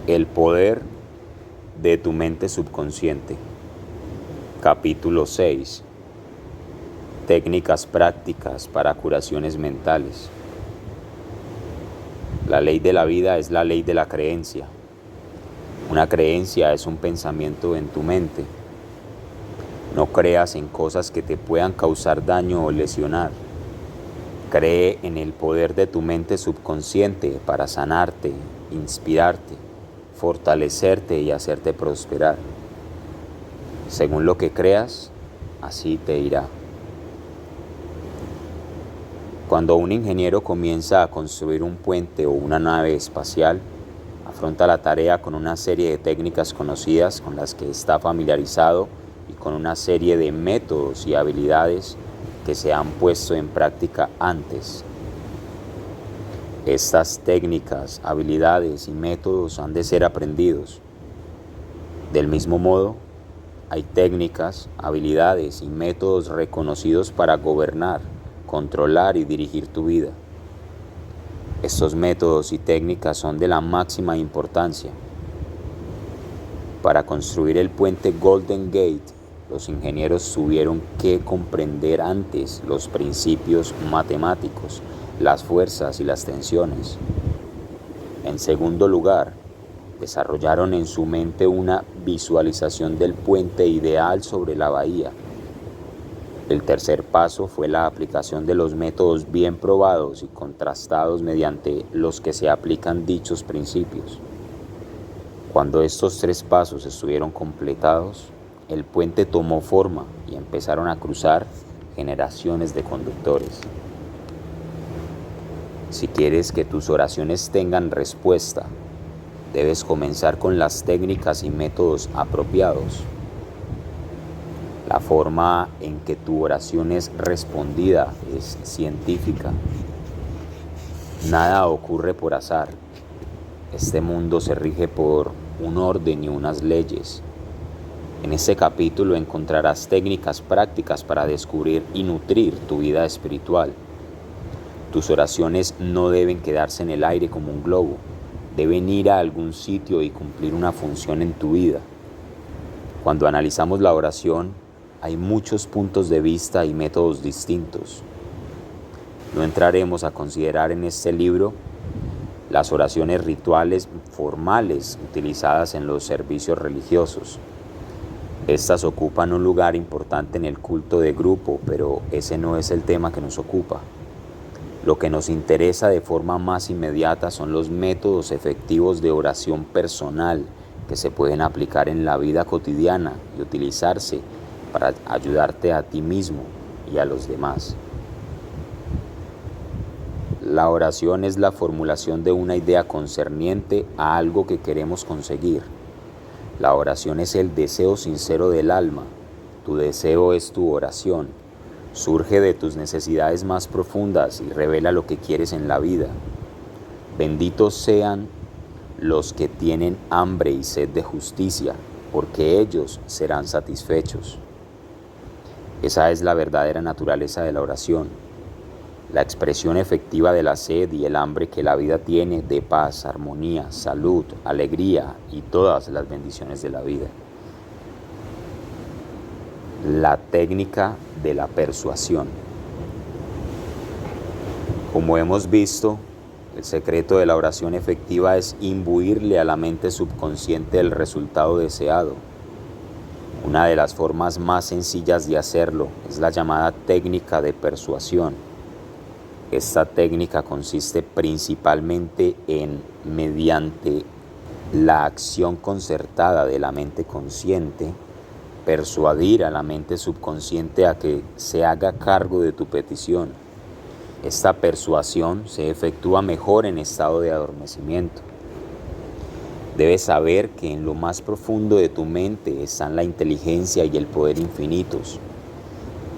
El poder de tu mente subconsciente. Capítulo 6. Técnicas prácticas para curaciones mentales. La ley de la vida es la ley de la creencia. Una creencia es un pensamiento en tu mente. No creas en cosas que te puedan causar daño o lesionar. Cree en el poder de tu mente subconsciente para sanarte, inspirarte, fortalecerte y hacerte prosperar. Según lo que creas, así te irá. Cuando un ingeniero comienza a construir un puente o una nave espacial, afronta la tarea con una serie de técnicas conocidas con las que está familiarizado y con una serie de métodos y habilidades que se han puesto en práctica antes. Estas técnicas, habilidades y métodos han de ser aprendidos. Del mismo modo, hay técnicas, habilidades y métodos reconocidos para gobernar, controlar y dirigir tu vida. Estos métodos y técnicas son de la máxima importancia. Para construir el puente Golden Gate, los ingenieros tuvieron que comprender antes los principios matemáticos, las fuerzas y las tensiones. En segundo lugar, desarrollaron en su mente una visualización del puente ideal sobre la bahía. El tercer paso fue la aplicación de los métodos bien probados y contrastados mediante los que se aplican dichos principios. Cuando estos tres pasos estuvieron completados, el puente tomó forma y empezaron a cruzar generaciones de conductores. Si quieres que tus oraciones tengan respuesta, debes comenzar con las técnicas y métodos apropiados. La forma en que tu oración es respondida es científica. Nada ocurre por azar. Este mundo se rige por un orden y unas leyes. En este capítulo encontrarás técnicas prácticas para descubrir y nutrir tu vida espiritual. Tus oraciones no deben quedarse en el aire como un globo. Deben ir a algún sitio y cumplir una función en tu vida. Cuando analizamos la oración, hay muchos puntos de vista y métodos distintos. No entraremos a considerar en este libro las oraciones rituales formales utilizadas en los servicios religiosos. Estas ocupan un lugar importante en el culto de grupo, pero ese no es el tema que nos ocupa. Lo que nos interesa de forma más inmediata son los métodos efectivos de oración personal que se pueden aplicar en la vida cotidiana y utilizarse para ayudarte a ti mismo y a los demás. La oración es la formulación de una idea concerniente a algo que queremos conseguir. La oración es el deseo sincero del alma. Tu deseo es tu oración. Surge de tus necesidades más profundas y revela lo que quieres en la vida. Benditos sean los que tienen hambre y sed de justicia, porque ellos serán satisfechos. Esa es la verdadera naturaleza de la oración, la expresión efectiva de la sed y el hambre que la vida tiene de paz, armonía, salud, alegría y todas las bendiciones de la vida. La técnica de la persuasión. Como hemos visto, el secreto de la oración efectiva es imbuirle a la mente subconsciente el resultado deseado. Una de las formas más sencillas de hacerlo es la llamada técnica de persuasión. Esta técnica consiste principalmente en, mediante la acción concertada de la mente consciente, persuadir a la mente subconsciente a que se haga cargo de tu petición. Esta persuasión se efectúa mejor en estado de adormecimiento. Debes saber que en lo más profundo de tu mente están la inteligencia y el poder infinitos.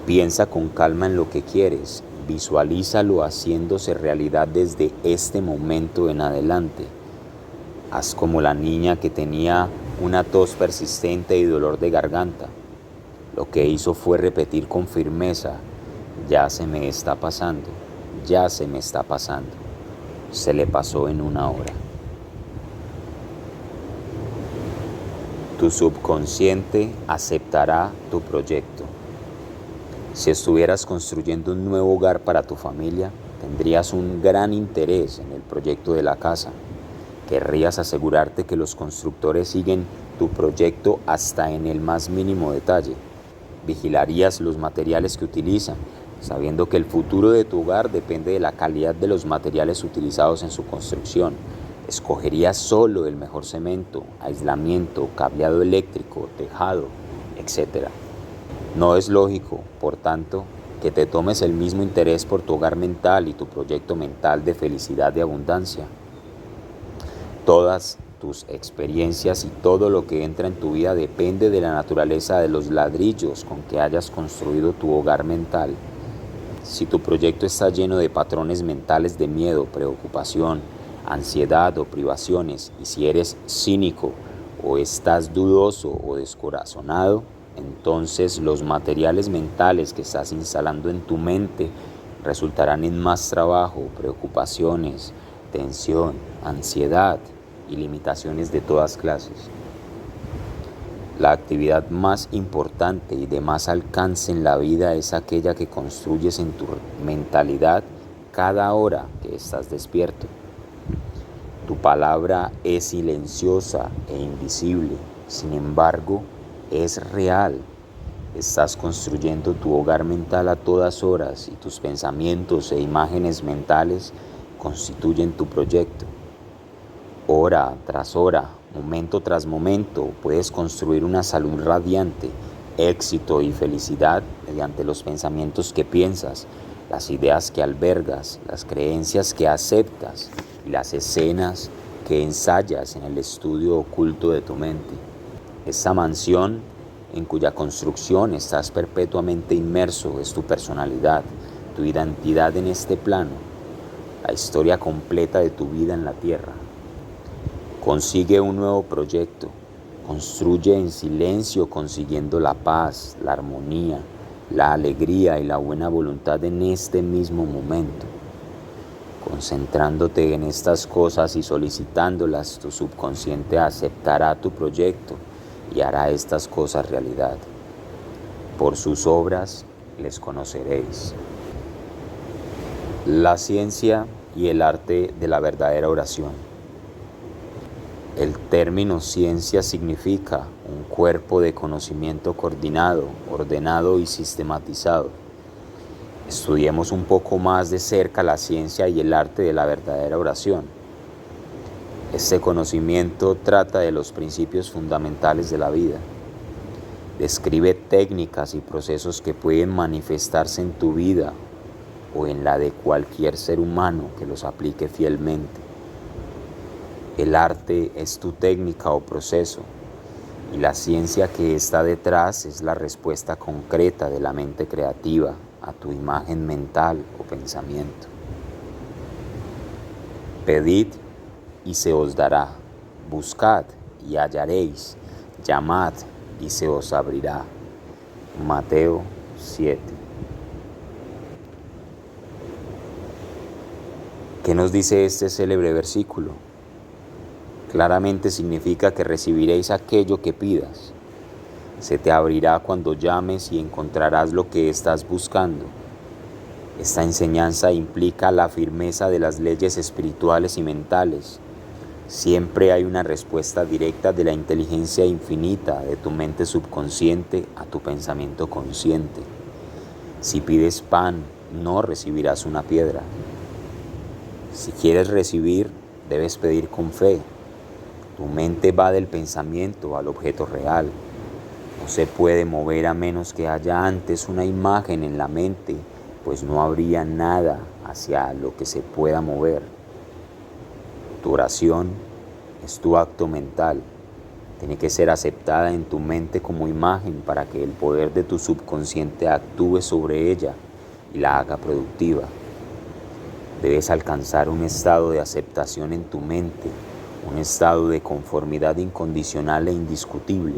Piensa con calma en lo que quieres. Visualízalo haciéndose realidad desde este momento en adelante. Haz como la niña que tenía una tos persistente y dolor de garganta. Lo que hizo fue repetir con firmeza: ya se me está pasando, ya se me está pasando. Se le pasó en una hora. Tu subconsciente aceptará tu proyecto. Si estuvieras construyendo un nuevo hogar para tu familia, tendrías un gran interés en el proyecto de la casa. Querrías asegurarte que los constructores siguen tu proyecto hasta en el más mínimo detalle. Vigilarías los materiales que utilizan, sabiendo que el futuro de tu hogar depende de la calidad de los materiales utilizados en su construcción. Escogerías solo el mejor cemento, aislamiento, cableado eléctrico, tejado, etc. No es lógico, por tanto, que te tomes el mismo interés por tu hogar mental y tu proyecto mental de felicidad y abundancia. Todas tus experiencias y todo lo que entra en tu vida depende de la naturaleza de los ladrillos con que hayas construido tu hogar mental. Si tu proyecto está lleno de patrones mentales de miedo, preocupación, ansiedad o privaciones, y si eres cínico o estás dudoso o descorazonado, entonces los materiales mentales que estás instalando en tu mente resultarán en más trabajo, preocupaciones, tensión, ansiedad y limitaciones de todas clases. La actividad más importante y de más alcance en la vida es aquella que construyes en tu mentalidad cada hora que estás despierto. Tu palabra es silenciosa e invisible, sin embargo, es real. Estás construyendo tu hogar mental a todas horas y tus pensamientos e imágenes mentales constituyen tu proyecto. Hora tras hora, momento tras momento, puedes construir una salud radiante, éxito y felicidad mediante los pensamientos que piensas, las ideas que albergas, las creencias que aceptas y las escenas que ensayas en el estudio oculto de tu mente. Esta mansión en cuya construcción estás perpetuamente inmerso es tu personalidad, tu identidad en este plano, la historia completa de tu vida en la tierra. Consigue un nuevo proyecto, construye en silencio consiguiendo la paz, la armonía, la alegría y la buena voluntad en este mismo momento. Concentrándote en estas cosas y solicitándolas, tu subconsciente aceptará tu proyecto y hará estas cosas realidad. Por sus obras les conoceréis. La ciencia y el arte de la verdadera oración. El término ciencia significa un cuerpo de conocimiento coordinado, ordenado y sistematizado. Estudiemos un poco más de cerca la ciencia y el arte de la verdadera oración. Este conocimiento trata de los principios fundamentales de la vida. Describe técnicas y procesos que pueden manifestarse en tu vida o en la de cualquier ser humano que los aplique fielmente. El arte es tu técnica o proceso, y la ciencia que está detrás es la respuesta concreta de la mente creativa a tu imagen mental o pensamiento. Pedid y se os dará, buscad y hallaréis, llamad y se os abrirá. Mateo 7. ¿Qué nos dice este célebre versículo? Claramente significa que recibiréis aquello que pidas. Se te abrirá cuando llames y encontrarás lo que estás buscando. Esta enseñanza implica la firmeza de las leyes espirituales y mentales. Siempre hay una respuesta directa de la inteligencia infinita de tu mente subconsciente a tu pensamiento consciente. Si pides pan, no recibirás una piedra. Si quieres recibir, debes pedir con fe. Tu mente va del pensamiento al objeto real. No se puede mover a menos que haya antes una imagen en la mente, pues no habría nada hacia lo que se pueda mover. Tu oración es tu acto mental. Tiene que ser aceptada en tu mente como imagen para que el poder de tu subconsciente actúe sobre ella y la haga productiva. Debes alcanzar un estado de aceptación en tu mente, un estado de conformidad incondicional e indiscutible.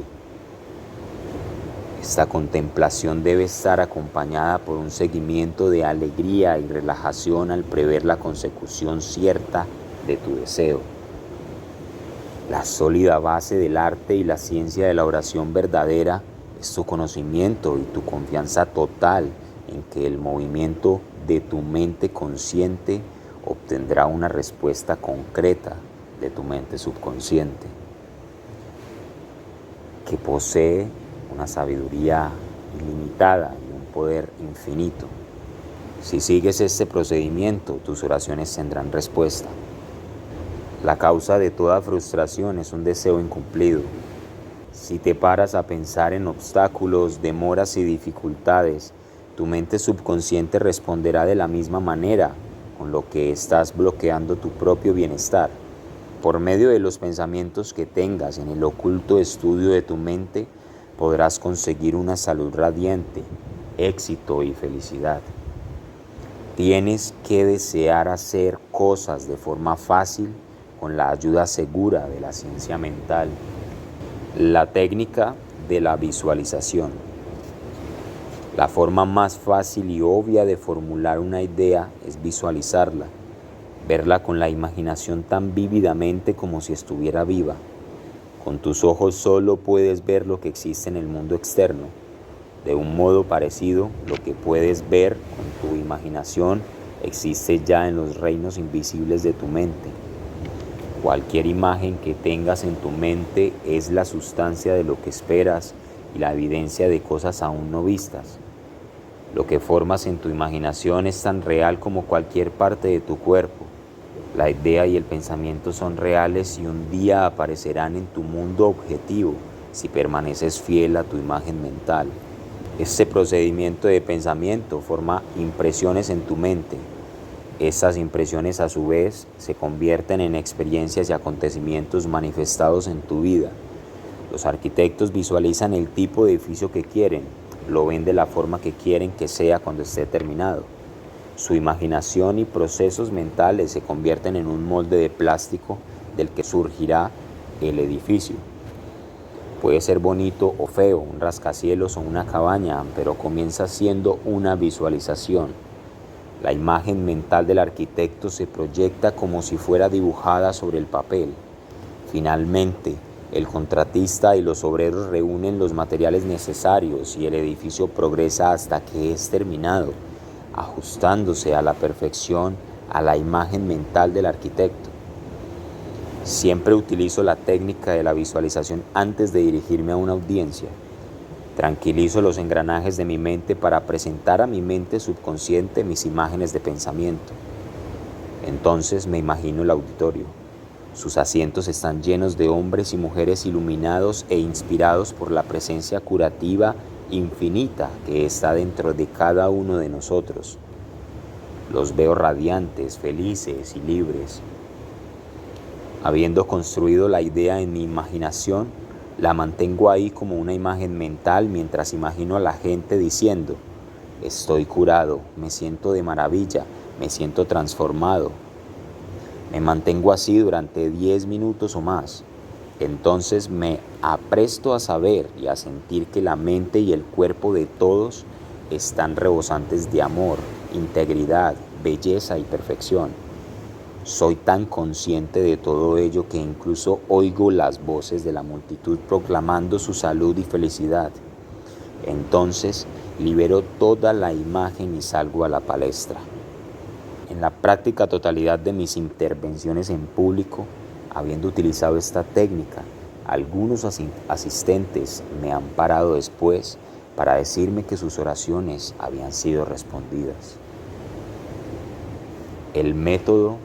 Esta contemplación debe estar acompañada por un seguimiento de alegría y relajación al prever la consecución cierta de tu deseo. La sólida base del arte y la ciencia de la oración verdadera es tu conocimiento y tu confianza total en que el movimiento de tu mente consciente obtendrá una respuesta concreta de tu mente subconsciente, que posee una sabiduría ilimitada y un poder infinito. Si sigues este procedimiento, tus oraciones tendrán respuesta. La causa de toda frustración es un deseo incumplido. Si te paras a pensar en obstáculos, demoras y dificultades, tu mente subconsciente responderá de la misma manera, con lo que estás bloqueando tu propio bienestar. Por medio de los pensamientos que tengas en el oculto estudio de tu mente, podrás conseguir una salud radiante, éxito y felicidad. Tienes que desear hacer cosas de forma fácil con la ayuda segura de la ciencia mental. La técnica de la visualización. La forma más fácil y obvia de formular una idea es visualizarla, verla con la imaginación tan vívidamente como si estuviera viva. Con tus ojos solo puedes ver lo que existe en el mundo externo. De un modo parecido, lo que puedes ver con tu imaginación existe ya en los reinos invisibles de tu mente. Cualquier imagen que tengas en tu mente es la sustancia de lo que esperas y la evidencia de cosas aún no vistas. Lo que formas en tu imaginación es tan real como cualquier parte de tu cuerpo. La idea y el pensamiento son reales y un día aparecerán en tu mundo objetivo si permaneces fiel a tu imagen mental. Este procedimiento de pensamiento forma impresiones en tu mente. Estas impresiones a su vez se convierten en experiencias y acontecimientos manifestados en tu vida. Los arquitectos visualizan el tipo de edificio que quieren, lo ven de la forma que quieren que sea cuando esté terminado. Su imaginación y procesos mentales se convierten en un molde de plástico del que surgirá el edificio. Puede ser bonito o feo, un rascacielos o una cabaña, pero comienza siendo una visualización. La imagen mental del arquitecto se proyecta como si fuera dibujada sobre el papel. Finalmente, el contratista y los obreros reúnen los materiales necesarios y el edificio progresa hasta que es terminado, ajustándose a la perfección a la imagen mental del arquitecto. Siempre utilizo la técnica de la visualización antes de dirigirme a una audiencia. Tranquilizo los engranajes de mi mente para presentar a mi mente subconsciente mis imágenes de pensamiento. Entonces me imagino el auditorio. Sus asientos están llenos de hombres y mujeres iluminados e inspirados por la presencia curativa infinita que está dentro de cada uno de nosotros. Los veo radiantes, felices y libres. Habiendo construido la idea en mi imaginación, la mantengo ahí como una imagen mental mientras imagino a la gente diciendo: estoy curado, me siento de maravilla, me siento transformado. Me mantengo así durante 10 minutos o más. Entonces me apresto a saber y a sentir que la mente y el cuerpo de todos están rebosantes de amor, integridad, belleza y perfección. Soy tan consciente de todo ello que incluso oigo las voces de la multitud proclamando su salud y felicidad. Entonces libero toda la imagen y salgo a la palestra. En la práctica totalidad de mis intervenciones en público, habiendo utilizado esta técnica, algunos asistentes me han parado después para decirme que sus oraciones habían sido respondidas. El método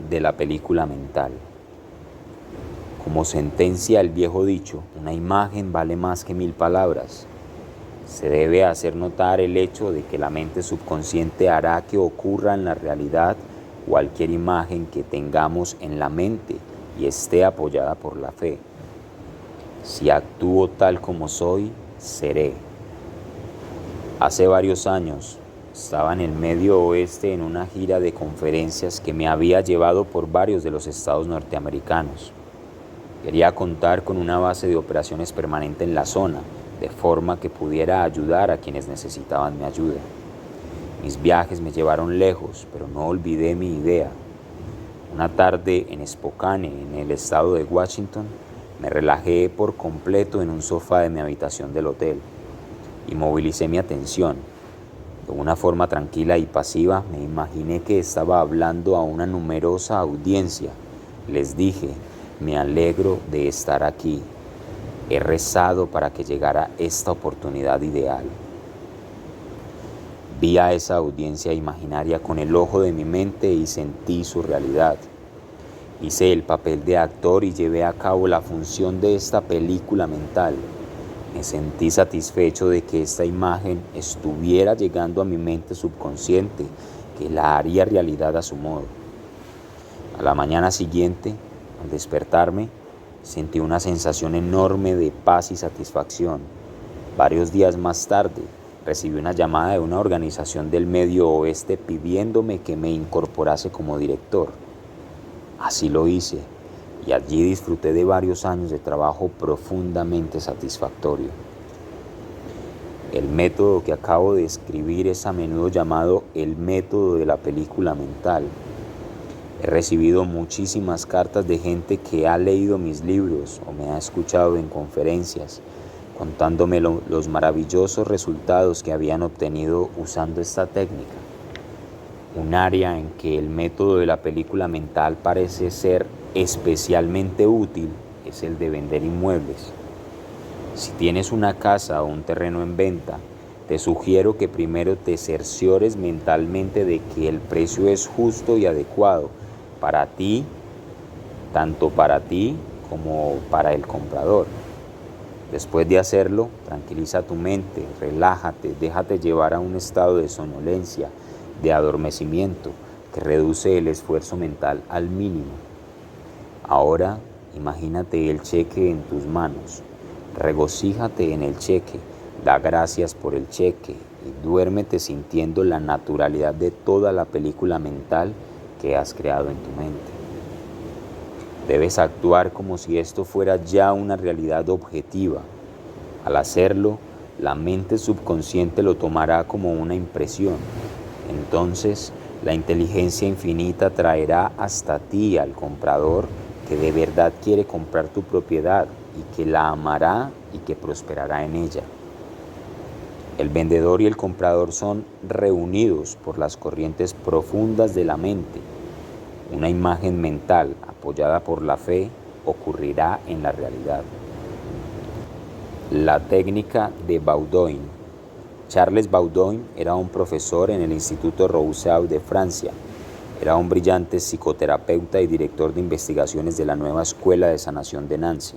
de la película mental. Como sentencia el viejo dicho, una imagen vale más que 1000 palabras. Se debe hacer notar el hecho de que la mente subconsciente hará que ocurra en la realidad cualquier imagen que tengamos en la mente y esté apoyada por la fe. Si actúo tal como soy, seré. Hace varios años, estaba en el Medio Oeste en una gira de conferencias que me había llevado por varios de los estados norteamericanos. Quería contar con una base de operaciones permanente en la zona, de forma que pudiera ayudar a quienes necesitaban mi ayuda. Mis viajes me llevaron lejos, pero no olvidé mi idea. Una tarde en Spokane, en el estado de Washington, me relajé por completo en un sofá de mi habitación del hotel y movilicé mi atención. De una forma tranquila y pasiva me imaginé que estaba hablando a una numerosa audiencia. Les dije: me alegro de estar aquí. He rezado para que llegara esta oportunidad ideal. Vi a esa audiencia imaginaria con el ojo de mi mente y sentí su realidad. Hice el papel de actor y llevé a cabo la función de esta película mental. Me sentí satisfecho de que esta imagen estuviera llegando a mi mente subconsciente, que la haría realidad a su modo. A la mañana siguiente, al despertarme, sentí una sensación enorme de paz y satisfacción. Varios días más tarde, recibí una llamada de una organización del Medio Oeste pidiéndome que me incorporase como director. Así lo hice, y allí disfruté de varios años de trabajo profundamente satisfactorio. El método que acabo de escribir es a menudo llamado el método de la película mental. He recibido muchísimas cartas de gente que ha leído mis libros o me ha escuchado en conferencias, contándome los maravillosos resultados que habían obtenido usando esta técnica. Un área en que el método de la película mental parece ser especialmente útil es el de vender inmuebles. Si tienes una casa o un terreno en venta, te sugiero que primero te cerciores mentalmente de que el precio es justo y adecuado para ti, tanto para ti como para el comprador. Después de hacerlo, tranquiliza tu mente, relájate, déjate llevar a un estado de somnolencia, de adormecimiento, que reduce el esfuerzo mental al mínimo. Ahora, imagínate el cheque en tus manos, regocíjate en el cheque, da gracias por el cheque y duérmete sintiendo la naturalidad de toda la película mental que has creado en tu mente. Debes actuar como si esto fuera ya una realidad objetiva. Al hacerlo, la mente subconsciente lo tomará como una impresión. Entonces, la inteligencia infinita traerá hasta ti al comprador que de verdad quiere comprar tu propiedad y que la amará y que prosperará en ella. El vendedor y el comprador son reunidos por las corrientes profundas de la mente. Una imagen mental apoyada por la fe ocurrirá en la realidad. La técnica de Baudouin. Charles Baudouin era un profesor en el Instituto Rousseau de Francia. Era un brillante psicoterapeuta y director de investigaciones de la nueva Escuela de Sanación de Nancy.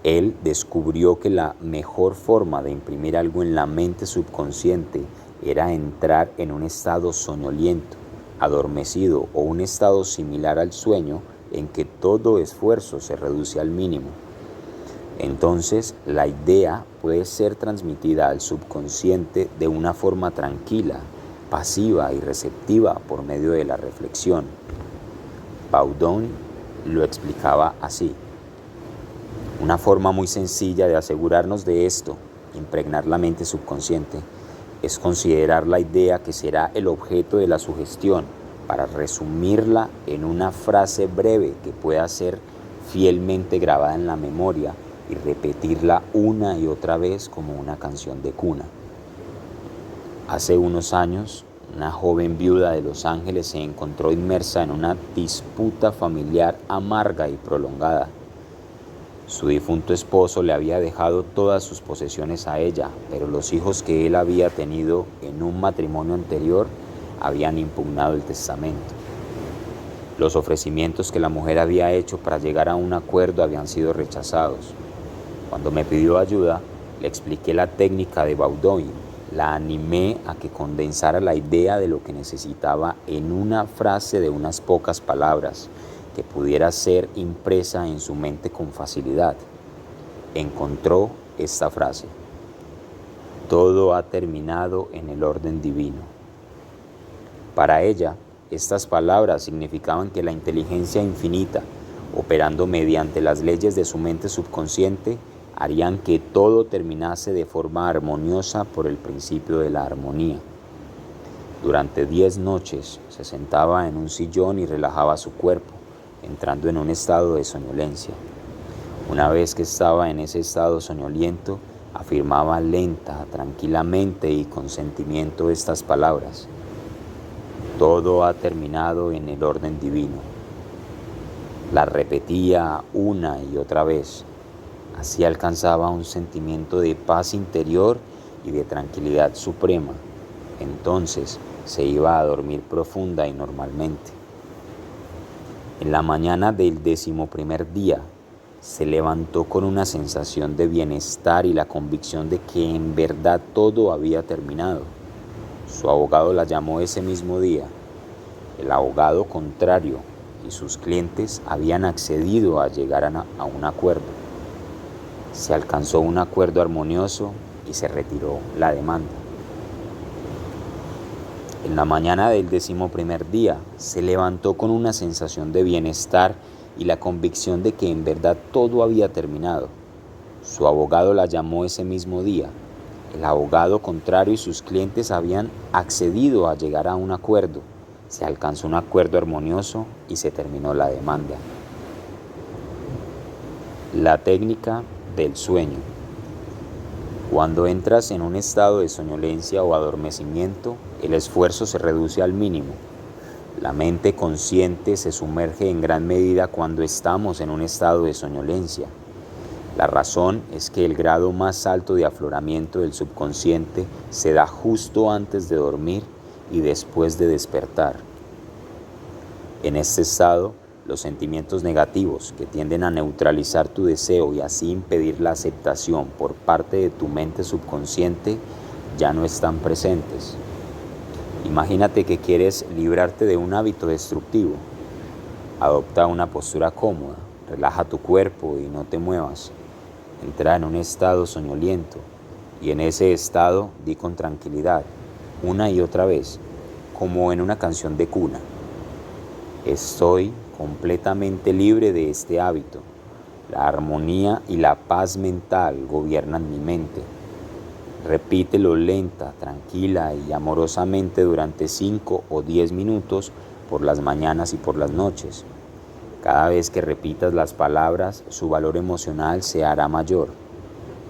Él descubrió que la mejor forma de imprimir algo en la mente subconsciente era entrar en un estado soñoliento, adormecido o un estado similar al sueño en que todo esfuerzo se reduce al mínimo. Entonces, la idea puede ser transmitida al subconsciente de una forma tranquila, pasiva y receptiva por medio de la reflexión. Baudouin lo explicaba así. Una forma muy sencilla de asegurarnos de esto, impregnar la mente subconsciente, es considerar la idea que será el objeto de la sugestión para resumirla en una frase breve que pueda ser fielmente grabada en la memoria y repetirla una y otra vez como una canción de cuna. Hace unos años, una joven viuda de Los Ángeles se encontró inmersa en una disputa familiar amarga y prolongada. Su difunto esposo le había dejado todas sus posesiones a ella, pero los hijos que él había tenido en un matrimonio anterior habían impugnado el testamento. Los ofrecimientos que la mujer había hecho para llegar a un acuerdo habían sido rechazados. Cuando me pidió ayuda, le expliqué la técnica de Baudouin, la animé a que condensara la idea de lo que necesitaba en una frase de unas pocas palabras que pudiera ser impresa en su mente con facilidad. Encontró esta frase: todo ha terminado en el orden divino. Para ella, estas palabras significaban que la inteligencia infinita, operando mediante las leyes de su mente subconsciente, harían que todo terminase de forma armoniosa por el principio de la armonía. Durante 10 noches se sentaba en un sillón y relajaba su cuerpo. entrando en un estado de soñolencia. Una vez que estaba en ese estado soñoliento, afirmaba lenta, tranquilamente y con sentimiento estas palabras: todo ha terminado en el orden divino. Las repetía una y otra vez. Así alcanzaba un sentimiento de paz interior y de tranquilidad suprema. Entonces se iba a dormir profunda y normalmente. En la mañana del 11º día, se levantó con una sensación de bienestar y la convicción de que en verdad todo había terminado. Su abogado la llamó ese mismo día. El abogado contrario y sus clientes habían accedido a llegar a un acuerdo. Se alcanzó un acuerdo armonioso y se retiró la demanda. En la mañana del 11º día, se levantó con una sensación de bienestar y la convicción de que en verdad todo había terminado. Su abogado la llamó ese mismo día. El abogado contrario y sus clientes habían accedido a llegar a un acuerdo. Se alcanzó un acuerdo armonioso y se terminó la demanda. La técnica del sueño. Cuando entras en un estado de soñolencia o adormecimiento, el esfuerzo se reduce al mínimo. La mente consciente se sumerge en gran medida cuando estamos en un estado de soñolencia. La razón es que el grado más alto de afloramiento del subconsciente se da justo antes de dormir y después de despertar. En este estado, los sentimientos negativos que tienden a neutralizar tu deseo y así impedir la aceptación por parte de tu mente subconsciente ya no están presentes. Imagínate que quieres librarte de un hábito destructivo. Adopta una postura cómoda, relaja tu cuerpo y no te muevas. Entra en un estado soñoliento y en ese estado di con tranquilidad, una y otra vez, como en una canción de cuna: estoy completamente libre de este hábito. La armonía y la paz mental gobiernan mi mente. Repítelo lenta, tranquila y amorosamente durante 5 o 10 minutos por las mañanas y por las noches. Cada vez que repitas las palabras, su valor emocional se hará mayor.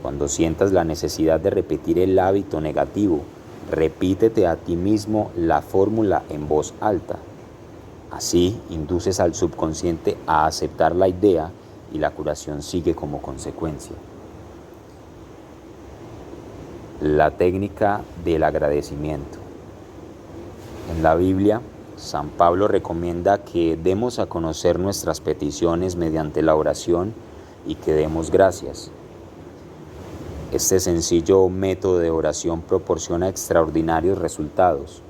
Cuando sientas la necesidad de repetir el hábito negativo, repítete a ti mismo la fórmula en voz alta. Así induces al subconsciente a aceptar la idea y la curación sigue como consecuencia. La técnica del agradecimiento. En la Biblia, San Pablo recomienda que demos a conocer nuestras peticiones mediante la oración y que demos gracias. Este sencillo método de oración proporciona extraordinarios resultados.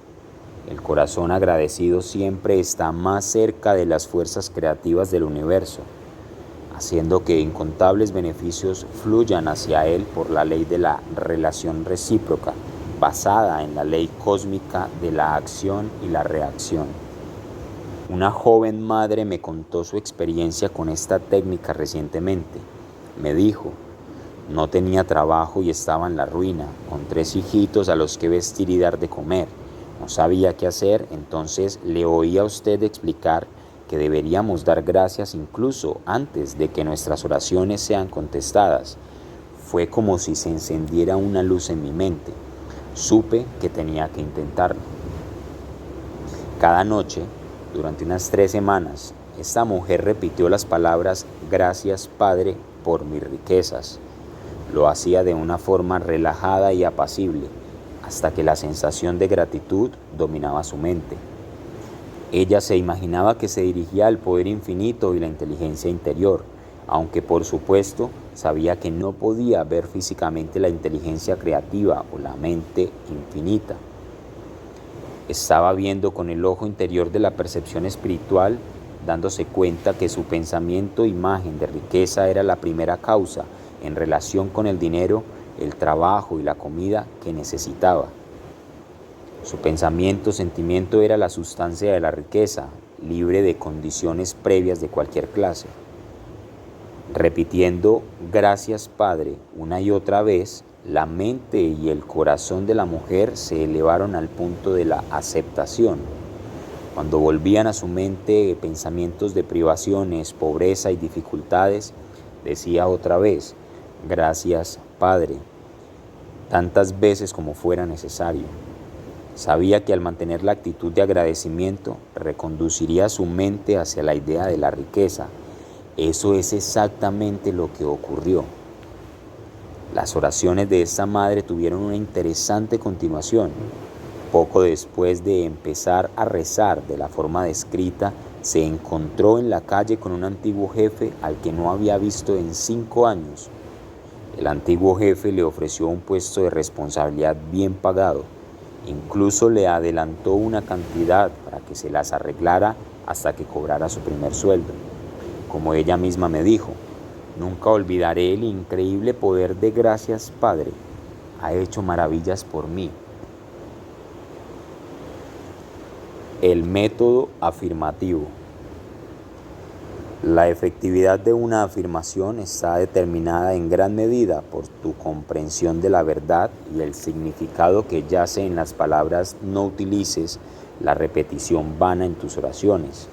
El corazón agradecido siempre está más cerca de las fuerzas creativas del universo, haciendo que incontables beneficios fluyan hacia él por la ley de la relación recíproca, basada en la ley cósmica de la acción y la reacción. Una joven madre me contó su experiencia con esta técnica recientemente. Me dijo: no tenía trabajo y estaba en la ruina, con 3 hijitos a los que vestir y dar de comer. No sabía qué hacer, entonces le oí a usted explicar que deberíamos dar gracias incluso antes de que nuestras oraciones sean contestadas. Fue como si se encendiera una luz en mi mente. Supe que tenía que intentarlo. Cada noche, durante unas 3 semanas, esta mujer repitió las palabras: gracias, Padre, por mis riquezas. Lo hacía de una forma relajada y apacible, hasta que la sensación de gratitud dominaba su mente. Ella se imaginaba que se dirigía al poder infinito y la inteligencia interior, aunque por supuesto sabía que no podía ver físicamente la inteligencia creativa o la mente infinita. Estaba viendo con el ojo interior de la percepción espiritual, dándose cuenta que su pensamiento imagen de riqueza era la primera causa en relación con el dinero, el trabajo y la comida que necesitaba. Su sentimiento era la sustancia de la riqueza, libre de condiciones previas de cualquier clase. Repitiendo gracias, Padre, una y otra vez, la mente y el corazón de la mujer se elevaron al punto de la aceptación. Cuando volvían a su mente pensamientos de privaciones, pobreza y dificultades, decía otra vez: gracias, Padre, tantas veces como fuera necesario. Sabía que al mantener la actitud de agradecimiento, reconduciría su mente hacia la idea de la riqueza. Eso es exactamente lo que ocurrió. Las oraciones de esta madre tuvieron una interesante continuación. Poco después de empezar a rezar de la forma descrita, se encontró en la calle con un antiguo jefe al que no había visto en 5 años. El antiguo jefe le ofreció un puesto de responsabilidad bien pagado. Incluso le adelantó una cantidad para que se las arreglara hasta que cobrara su primer sueldo. Como ella misma me dijo: nunca olvidaré el increíble poder de gracias, Padre. Ha hecho maravillas por mí. El método afirmativo. La efectividad de una afirmación está determinada en gran medida por tu comprensión de la verdad y el significado que yace en las palabras. No utilices la repetición vana en tus oraciones.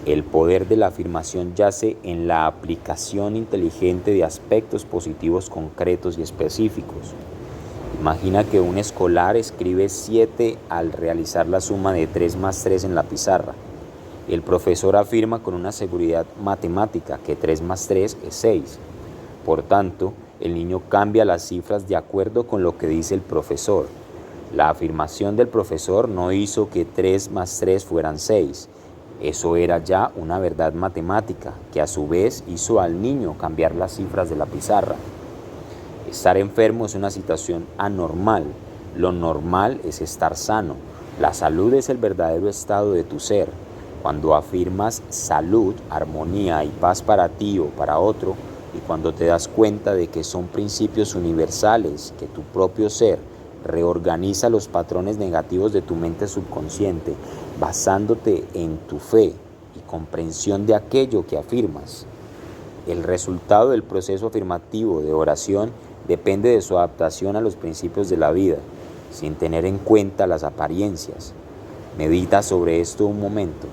El poder de la afirmación yace en la aplicación inteligente de aspectos positivos concretos y específicos. Imagina que un escolar escribe 7 al realizar la suma de 3 más 3 en la pizarra. El profesor afirma con una seguridad matemática que 3 más 3 es 6. Por tanto, el niño cambia las cifras de acuerdo con lo que dice el profesor. La afirmación del profesor no hizo que 3 más 3 fueran 6. Eso era ya una verdad matemática que a su vez hizo al niño cambiar las cifras de la pizarra. Estar enfermo es una situación anormal. Lo normal es estar sano. La salud es el verdadero estado de tu ser. Cuando afirmas salud, armonía y paz para ti o para otro, y cuando te das cuenta de que son principios universales, que tu propio ser reorganiza los patrones negativos de tu mente subconsciente, basándote en tu fe y comprensión de aquello que afirmas. El resultado del proceso afirmativo de oración depende de su adaptación a los principios de la vida, sin tener en cuenta las apariencias. Medita sobre esto un momento.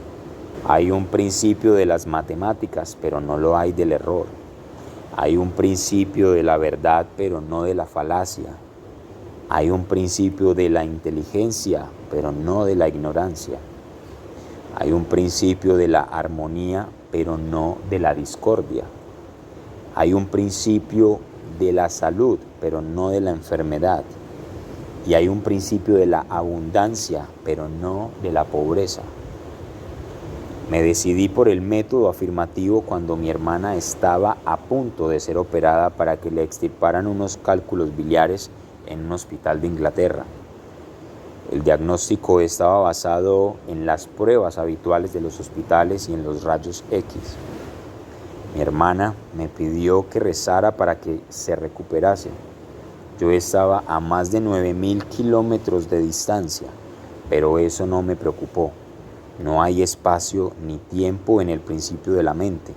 Hay un principio de las matemáticas, pero no lo hay del error. Hay un principio de la verdad, pero no de la falacia. Hay un principio de la inteligencia, pero no de la ignorancia. Hay un principio de la armonía, pero no de la discordia. Hay un principio de la salud, pero no de la enfermedad. Y hay un principio de la abundancia, pero no de la pobreza. Me decidí por el método afirmativo cuando mi hermana estaba a punto de ser operada para que le extirparan unos cálculos biliares en un hospital de Inglaterra. El diagnóstico estaba basado en las pruebas habituales de los hospitales y en los rayos X. Mi hermana me pidió que rezara para que se recuperase. Yo estaba a más de 9.000 kilómetros de distancia, pero eso no me preocupó. No hay espacio ni tiempo en el principio de la mente.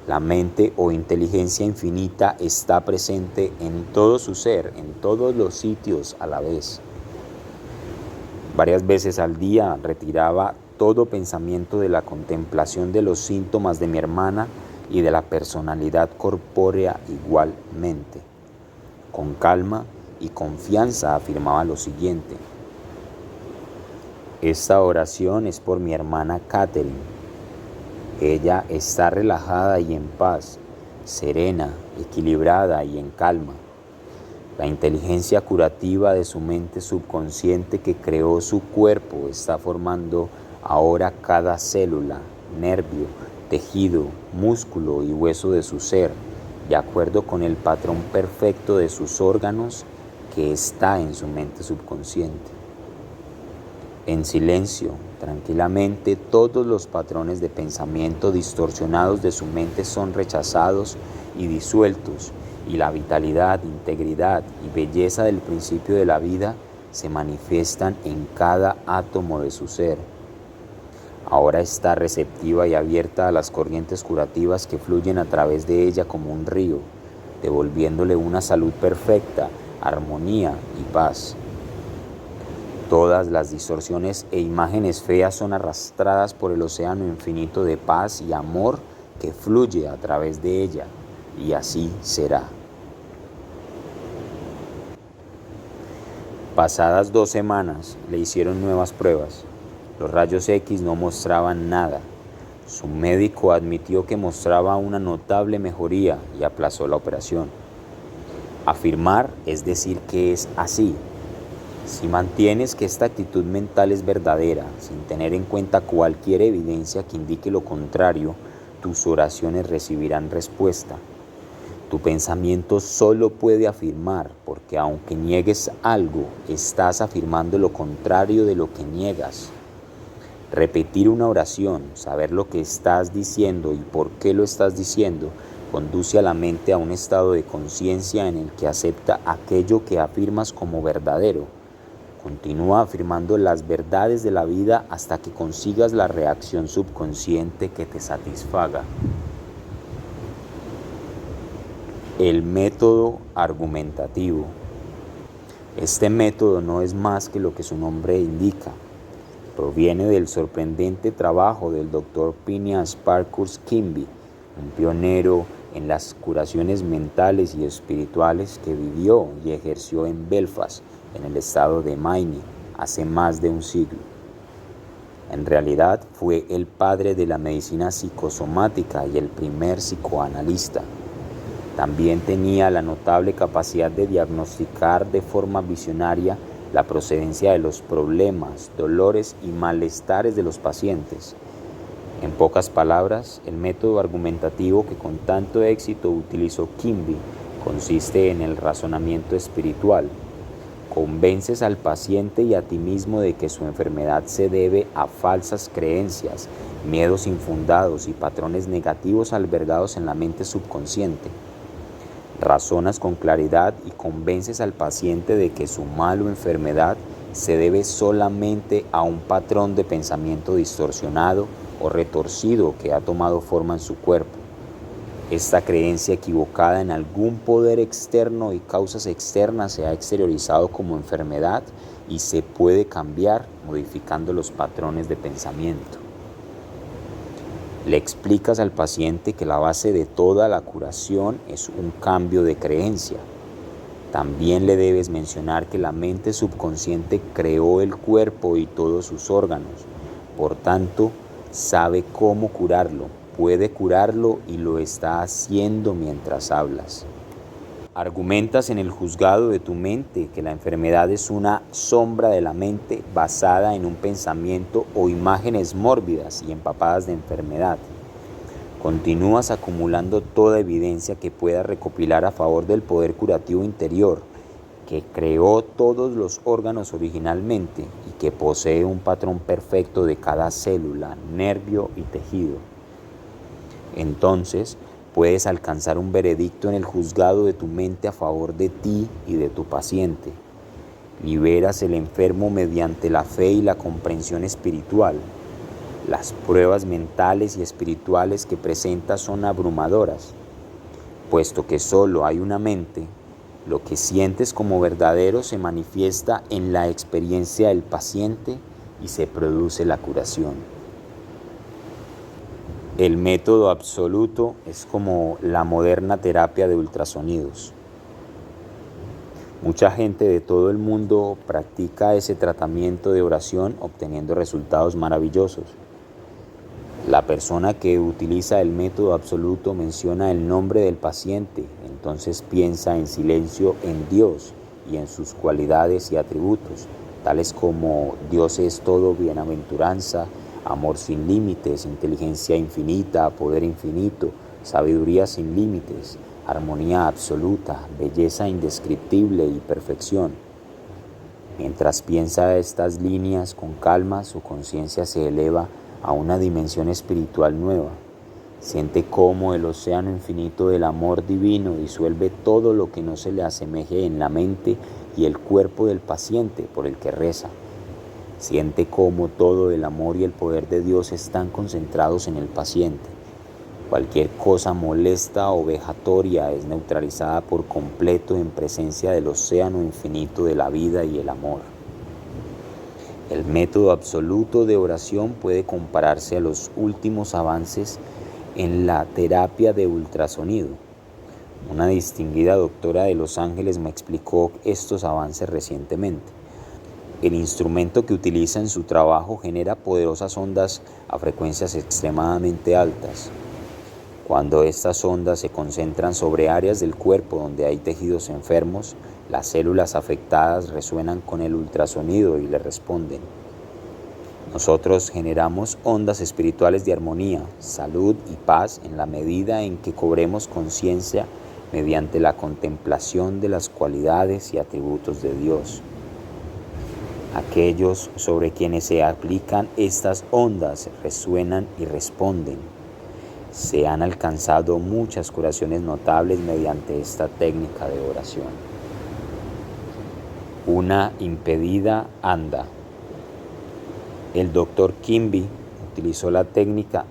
La mente o inteligencia infinita está presente en todo su ser, en todos los sitios a la vez. Varias veces al día retiraba todo pensamiento de la contemplación de los síntomas de mi hermana y de la personalidad corpórea igualmente. Con calma y confianza afirmaba lo siguiente: esta oración es por mi hermana Catherine. Ella está relajada y en paz, serena, equilibrada y en calma. La inteligencia curativa de su mente subconsciente que creó su cuerpo está formando ahora cada célula, nervio, tejido, músculo y hueso de su ser, de acuerdo con el patrón perfecto de sus órganos que está en su mente subconsciente. En silencio, tranquilamente, todos los patrones de pensamiento distorsionados de su mente son rechazados y disueltos, y la vitalidad, integridad y belleza del principio de la vida se manifiestan en cada átomo de su ser. Ahora está receptiva y abierta a las corrientes curativas que fluyen a través de ella como un río, devolviéndole una salud perfecta, armonía y paz. Todas las distorsiones e imágenes feas son arrastradas por el océano infinito de paz y amor que fluye a través de ella, y así será. Pasadas 2 semanas le hicieron nuevas pruebas. Los rayos X no mostraban nada. Su médico admitió que mostraba una notable mejoría y aplazó la operación. Afirmar es decir que es así. Si mantienes que esta actitud mental es verdadera, sin tener en cuenta cualquier evidencia que indique lo contrario, tus oraciones recibirán respuesta. Tu pensamiento solo puede afirmar, porque aunque niegues algo, estás afirmando lo contrario de lo que niegas. Repetir una oración, saber lo que estás diciendo y por qué lo estás diciendo, conduce a la mente a un estado de conciencia en el que acepta aquello que afirmas como verdadero. Continúa afirmando las verdades de la vida hasta que consigas la reacción subconsciente que te satisfaga. El método argumentativo. Este método no es más que lo que su nombre indica. Proviene del sorprendente trabajo del Dr. Phineas Parkhurst Quimby, un pionero en las curaciones mentales y espirituales que vivió y ejerció en Belfast, en el estado de Maine, hace más de un siglo. En realidad fue el padre de la medicina psicosomática y el primer psicoanalista. También tenía la notable capacidad de diagnosticar de forma visionaria la procedencia de los problemas, dolores y malestares de los pacientes. En pocas palabras, el método argumentativo que con tanto éxito utilizó Quimby consiste en el razonamiento espiritual. Convences al paciente y a ti mismo de que su enfermedad se debe a falsas creencias, miedos infundados y patrones negativos albergados en la mente subconsciente. Razonas con claridad y convences al paciente de que su mal o enfermedad se debe solamente a un patrón de pensamiento distorsionado o retorcido que ha tomado forma en su cuerpo. Esta creencia equivocada en algún poder externo y causas externas se ha exteriorizado como enfermedad y se puede cambiar modificando los patrones de pensamiento. Le explicas al paciente que la base de toda la curación es un cambio de creencia. También le debes mencionar que la mente subconsciente creó el cuerpo y todos sus órganos. Por tanto, sabe cómo curarlo, puede curarlo y lo está haciendo mientras hablas. Argumentas en el juzgado de tu mente que la enfermedad es una sombra de la mente basada en un pensamiento o imágenes mórbidas y empapadas de enfermedad. Continúas acumulando toda evidencia que puedas recopilar a favor del poder curativo interior, que creó todos los órganos originalmente y que posee un patrón perfecto de cada célula, nervio y tejido. Entonces, puedes alcanzar un veredicto en el juzgado de tu mente a favor de ti y de tu paciente. Liberas el enfermo mediante la fe y la comprensión espiritual. Las pruebas mentales y espirituales que presentas son abrumadoras. Puesto que solo hay una mente, lo que sientes como verdadero se manifiesta en la experiencia del paciente y se produce la curación. El método absoluto es como la moderna terapia de ultrasonidos. Mucha gente de todo el mundo practica ese tratamiento de oración obteniendo resultados maravillosos. La persona que utiliza el método absoluto menciona el nombre del paciente, entonces piensa en silencio en Dios y en sus cualidades y atributos, tales como Dios es todo, bienaventuranza, amor sin límites, inteligencia infinita, poder infinito, sabiduría sin límites, armonía absoluta, belleza indescriptible y perfección. Mientras piensa estas líneas con calma, su conciencia se eleva a una dimensión espiritual nueva. Siente cómo el océano infinito del amor divino disuelve todo lo que no se le asemeje en la mente y el cuerpo del paciente por el que reza. Siente cómo todo el amor y el poder de Dios están concentrados en el paciente. Cualquier cosa molesta o vejatoria es neutralizada por completo en presencia del océano infinito de la vida y el amor. El método absoluto de oración puede compararse a los últimos avances en la terapia de ultrasonido. Una distinguida doctora de Los Ángeles me explicó estos avances recientemente. El instrumento que utiliza en su trabajo genera poderosas ondas a frecuencias extremadamente altas. Cuando estas ondas se concentran sobre áreas del cuerpo donde hay tejidos enfermos, las células afectadas resuenan con el ultrasonido y le responden. Nosotros generamos ondas espirituales de armonía, salud y paz en la medida en que cobremos conciencia mediante la contemplación de las cualidades y atributos de Dios. Aquellos sobre quienes se aplican estas ondas resuenan y responden. Se han alcanzado muchas curaciones notables mediante esta técnica de oración. Una impedida anda. El Dr. Quimby utilizó la técnica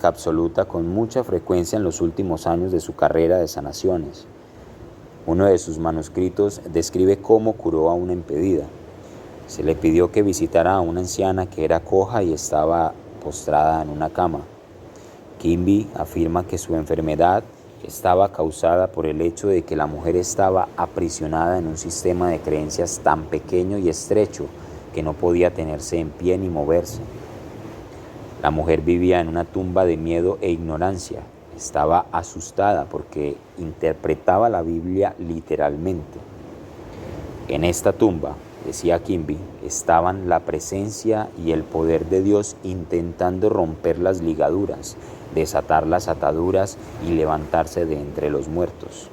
absoluta con mucha frecuencia en los últimos años de su carrera de sanaciones. Uno de sus manuscritos describe cómo curó a una impedida. Se le pidió que visitara a una anciana que era coja y estaba postrada en una cama. Quimby afirma que su enfermedad estaba causada por el hecho de que la mujer estaba aprisionada en un sistema de creencias tan pequeño y estrecho que no podía tenerse en pie ni moverse. La mujer vivía en una tumba de miedo e ignorancia. Estaba asustada porque interpretaba la Biblia literalmente. En esta tumba, decía Quimby, estaban la presencia y el poder de Dios intentando romper las ligaduras, desatar las ataduras y levantarse de entre los muertos.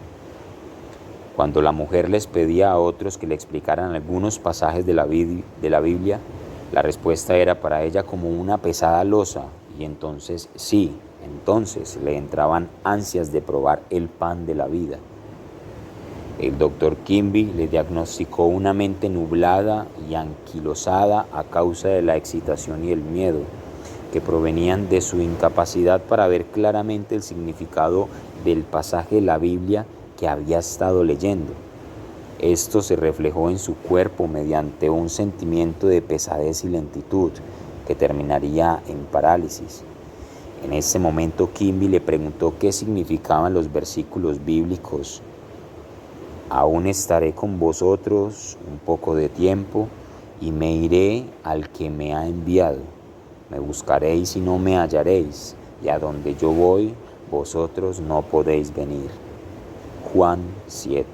Cuando la mujer les pedía a otros que le explicaran algunos pasajes de la Biblia, la respuesta era para ella como una pesada losa, y entonces le entraban ansias de probar el pan de la vida. El Dr. Quimby le diagnosticó una mente nublada y anquilosada a causa de la excitación y el miedo, que provenían de su incapacidad para ver claramente el significado del pasaje de la Biblia que había estado leyendo. Esto se reflejó en su cuerpo mediante un sentimiento de pesadez y lentitud que terminaría en parálisis. En ese momento Quimby le preguntó qué significaban los versículos bíblicos. Aún estaré con vosotros un poco de tiempo y me iré al que me ha enviado. Me buscaréis y no me hallaréis, y a donde yo voy, vosotros no podéis venir. Juan 7.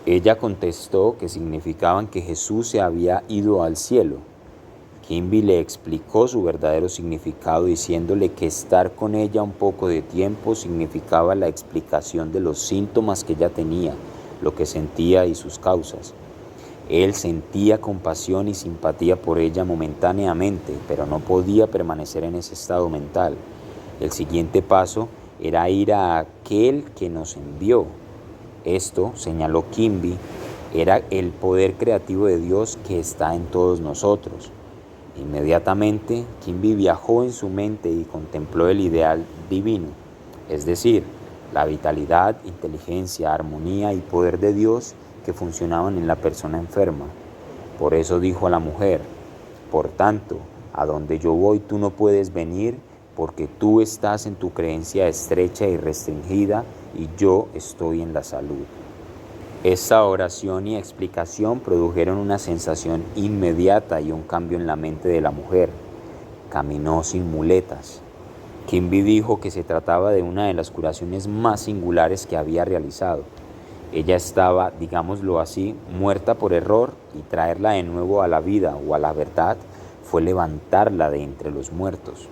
Ella contestó que significaban que Jesús se había ido al cielo. Quimby le explicó su verdadero significado diciéndole que estar con ella un poco de tiempo significaba la explicación de los síntomas que ella tenía, lo que sentía y sus causas. Él sentía compasión y simpatía por ella momentáneamente, pero no podía permanecer en ese estado mental. El siguiente paso era ir a aquel que nos envió. Esto, señaló Quimby, era el poder creativo de Dios que está en todos nosotros. Inmediatamente, Quimby viajó en su mente y contempló el ideal divino, es decir, la vitalidad, inteligencia, armonía y poder de Dios que funcionaban en la persona enferma. Por eso dijo a la mujer: por tanto, a donde yo voy tú no puedes venir, porque tú estás en tu creencia estrecha y restringida y yo estoy en la salud. Esta oración y explicación produjeron una sensación inmediata y un cambio en la mente de la mujer. Caminó sin muletas. Quimby dijo que se trataba de una de las curaciones más singulares que había realizado. Ella estaba, digámoslo así, muerta por error, y traerla de nuevo a la vida o a la verdad fue levantarla de entre los muertos.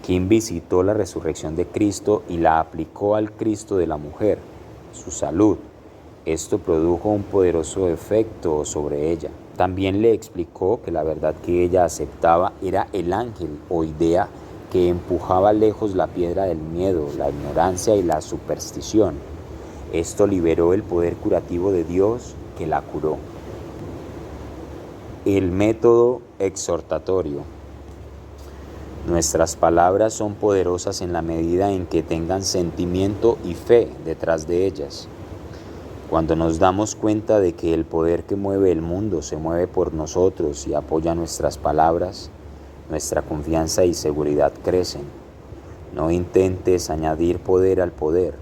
Quimby citó la resurrección de Cristo y la aplicó al Cristo de la mujer, su salud. Esto produjo un poderoso efecto sobre ella. También le explicó que la verdad que ella aceptaba era el ángel o idea que empujaba lejos la piedra del miedo, la ignorancia y la superstición. Esto liberó el poder curativo de Dios que la curó. El método exhortatorio. Nuestras palabras son poderosas en la medida en que tengan sentimiento y fe detrás de ellas. Cuando nos damos cuenta de que el poder que mueve el mundo se mueve por nosotros y apoya nuestras palabras, nuestra confianza y seguridad crecen. No intentes añadir poder al poder.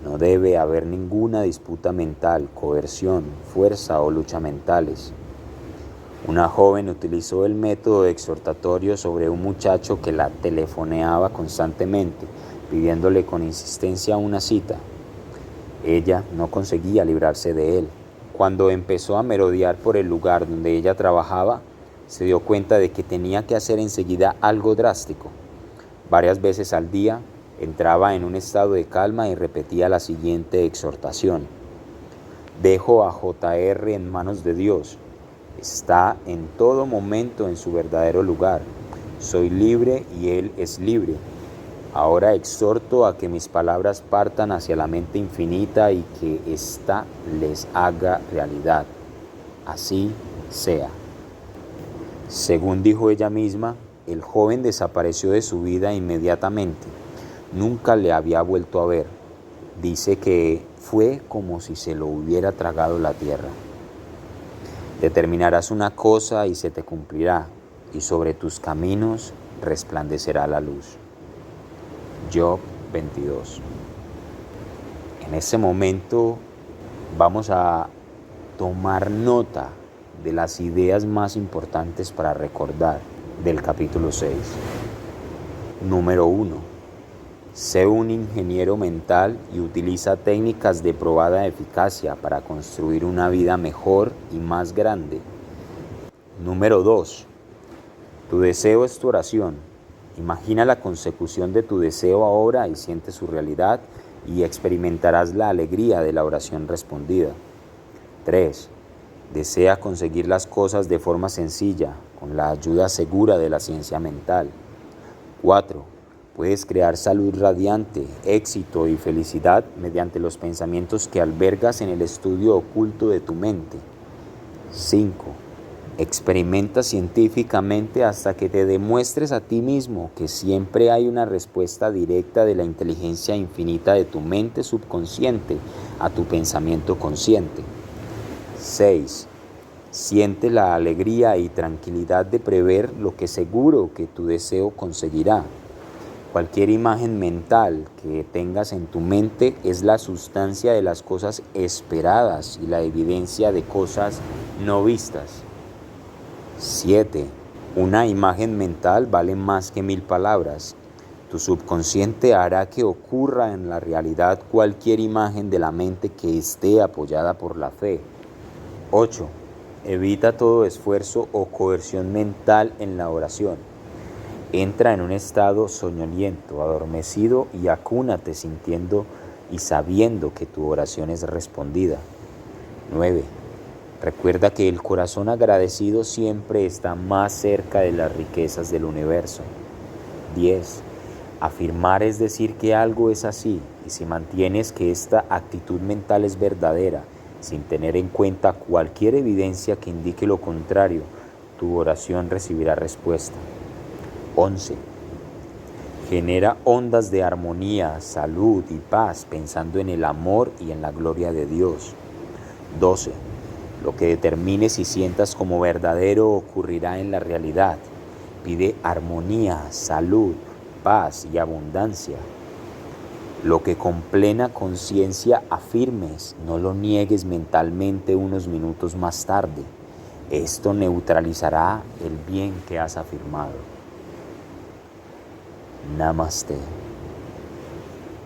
No debe haber ninguna disputa mental, coerción, fuerza o lucha mentales. Una joven utilizó el método exhortatorio sobre un muchacho que la telefoneaba constantemente, pidiéndole con insistencia una cita. Ella no conseguía librarse de él. Cuando empezó a merodear por el lugar donde ella trabajaba, se dio cuenta de que tenía que hacer enseguida algo drástico. Varias veces al día entraba en un estado de calma y repetía la siguiente exhortación: dejo a JR en manos de Dios. Está en todo momento en su verdadero lugar. Soy libre y Él es libre. Ahora exhorto a que mis palabras partan hacia la mente infinita y que ésta les haga realidad. Así sea. Según dijo ella misma, el joven desapareció de su vida inmediatamente. Nunca le había vuelto a ver. Dice que fue como si se lo hubiera tragado la tierra. Determinarás una cosa y se te cumplirá, y sobre tus caminos resplandecerá la luz. Job 22. En este momento vamos a tomar nota de las ideas más importantes para recordar del capítulo 6. Número 1. Sé un ingeniero mental y utiliza técnicas de probada eficacia para construir una vida mejor y más grande. Número 2. Tu deseo es tu oración. Imagina la consecución de tu deseo ahora y siente su realidad y experimentarás la alegría de la oración respondida. 3. Desea conseguir las cosas de forma sencilla, con la ayuda segura de la ciencia mental. 4. Puedes crear salud radiante, éxito y felicidad mediante los pensamientos que albergas en el estudio oculto de tu mente. 5. Experimenta científicamente hasta que te demuestres a ti mismo que siempre hay una respuesta directa de la inteligencia infinita de tu mente subconsciente a tu pensamiento consciente. 6. Siente la alegría y tranquilidad de prever lo que seguro que tu deseo conseguirá. Cualquier imagen mental que tengas en tu mente es la sustancia de las cosas esperadas y la evidencia de cosas no vistas. 7. Una imagen mental vale más que 1000 palabras. Tu subconsciente hará que ocurra en la realidad cualquier imagen de la mente que esté apoyada por la fe. 8. Evita todo esfuerzo o coerción mental en la oración. Entra en un estado soñoliento, adormecido y acúnate sintiendo y sabiendo que tu oración es respondida. 9. Recuerda que el corazón agradecido siempre está más cerca de las riquezas del universo. 10. Afirmar es decir que algo es así, y si mantienes que esta actitud mental es verdadera, sin tener en cuenta cualquier evidencia que indique lo contrario, tu oración recibirá respuesta. 11. Genera ondas de armonía, salud y paz pensando en el amor y en la gloria de Dios. 12. Lo que determines y sientas como verdadero ocurrirá en la realidad. Pide armonía, salud, paz y abundancia. Lo que con plena conciencia afirmes, no lo niegues mentalmente unos minutos más tarde. Esto neutralizará el bien que has afirmado. Namaste.